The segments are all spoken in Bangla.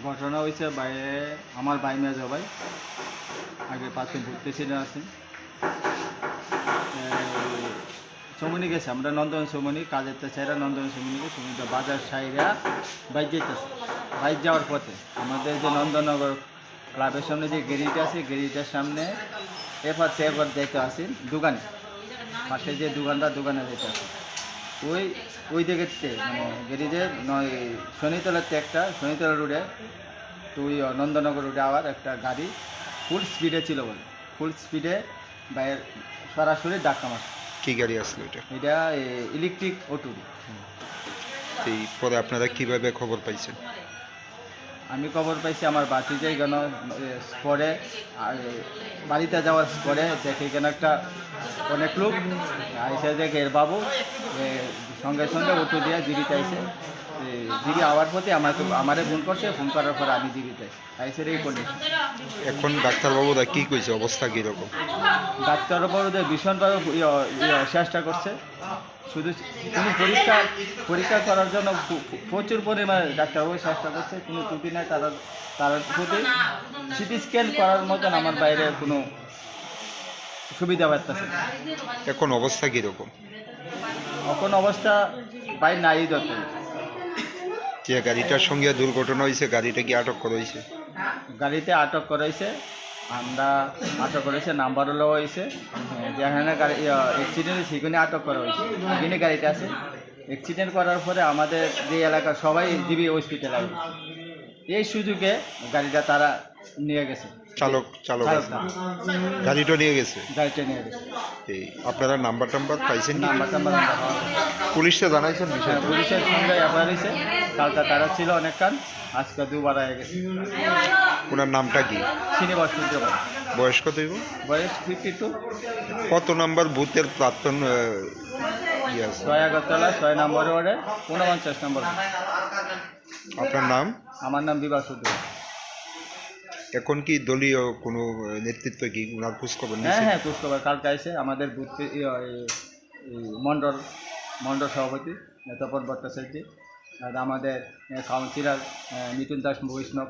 ঘটনা হয়েছে বাইরে আমার ভাই মেয়ে ভাই আগে পাশে ঘুরতে ছিলেন আছে চমনি গেছে আমরা নন্দন চমনি কাজের চাইরা নন্দন চমনিকে চমনিটা বাজার সাইরা বাইক যেতেছে বাইক যাওয়ার পথে আমাদের যে নন্দননগর ক্লাবের সামনে যে গেরিটা আছে গেরিটার সামনে এবার সেবার দেখতে আসেন দোকানে পাশে যে দোকানে যেতে আছে ওই ওই দিকে মানে গেরিজের নয় শনিতলাতে একটা শনিতলা রোডে তো ওই নন্দনগর রোডে আবার একটা গাড়ি ফুল স্পিডে ছিল বলে ফুল স্পিডে বাইরের সরাসরি ধাক্কা মারছে। কি গাড়ি আসলো এটা? এটা ইলেকট্রিক অটো। এই পরে আপনারা কিভাবে খবর পাইছেন? আমি খবর পাইছি আমার বাতি যাই কেন স্পটে বাড়িতে যাওয়ার স্পটে দেখে কেন একটা অনেক লোক আইসে দেখে এর বাবু সঙ্গে সঙ্গে অটো দিয়ে জীবিত আইসে দিদি আওয়ার প্রতি আমারে ফোন করছে ফোন করার পর আমি জীবিত আইসে এই কন্ডিশন। এখন ডাক্তারবাবুরা কি কইছে, অবস্থা কীরকম? ডাক্তারবাবুদের ভীষণভাবে চেষ্টা করছে, শুধু কোনো পরীক্ষা করার জন্য প্রচুর পরিমাণে ডাক্তারবাবু চেষ্টা করছে, কোনো ত্রুটি নাই তার প্রতি সিটি স্ক্যান করার মতন আমার বাইরে কোনো সুবিধা পাচ্ছে। এখন অবস্থা কীরকম? এখন অবস্থা বাইরে নাই যত। যে গাড়িটার সঙ্গে দুর্ঘটনা হয়েছে গাড়িটা কি আটক করা হয়েছে? গাড়িতে আটক করা হয়েছে, আমরা আটক করেছে নাম্বার হলো হয়েছে যেখানে গাড়ি অ্যাক্সিডেন্ট সেখানে আটক করা হয়েছে এখানে গাড়িটা আছে। অ্যাক্সিডেন্ট করার পরে আমাদের যে এলাকার সবাই জিবি হসপিটালে এই সুযোগে গাড়িটা তারা নিয়ে গেছে। চালক গাড়িটা নিয়ে গেছে। এই আপনারা নাম্বার পাইছেন? নাম্বার পুলিশে জানাইছেন? পুলিশের সঙ্গে এফআইআর হয়েছে, কালকে তারা ছিল অনেকক্ষণ, আজকে দুবার হয়ে গেছে। ওনার নামটা কি? শ্রীনিবাস সূর্য। বয়স কত? বয়স 52। কত নম্বর বুথের প্রাক্তন? 6 আগরতলা 6 নম্বর ওয়ার্ডে 49 নম্বর। আপনার নাম? আমার নাম বিভাস সূর্য। এখন কি দলীয় কোনো নেতৃত্ব কি ওনার খোঁজখবর? হ্যাঁ খোঁজখবর কালকে আসে আমাদের বুথ মণ্ডল সভাপতি নেতাপন ভট্টাচার্য আর আমাদের কাউন্সিলর মিঠুন দাস বৈষ্ণব,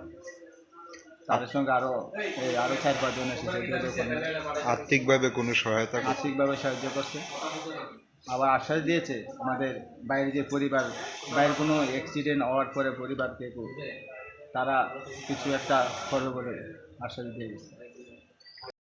তাদের সঙ্গে আরও 4-5 জন এসেছে। আর্থিকভাবে কোনো সহায়তা? আর্থিকভাবে সাহায্য করছে, আবার আশ্বাস দিয়েছে আমাদের বাইরে যে পরিবার বাইরে কোনো অ্যাক্সিডেন্ট হওয়ার পরে পরিবারকে তারা কিছু একটা করবে বলে আশ্বাস দিয়ে গেছে।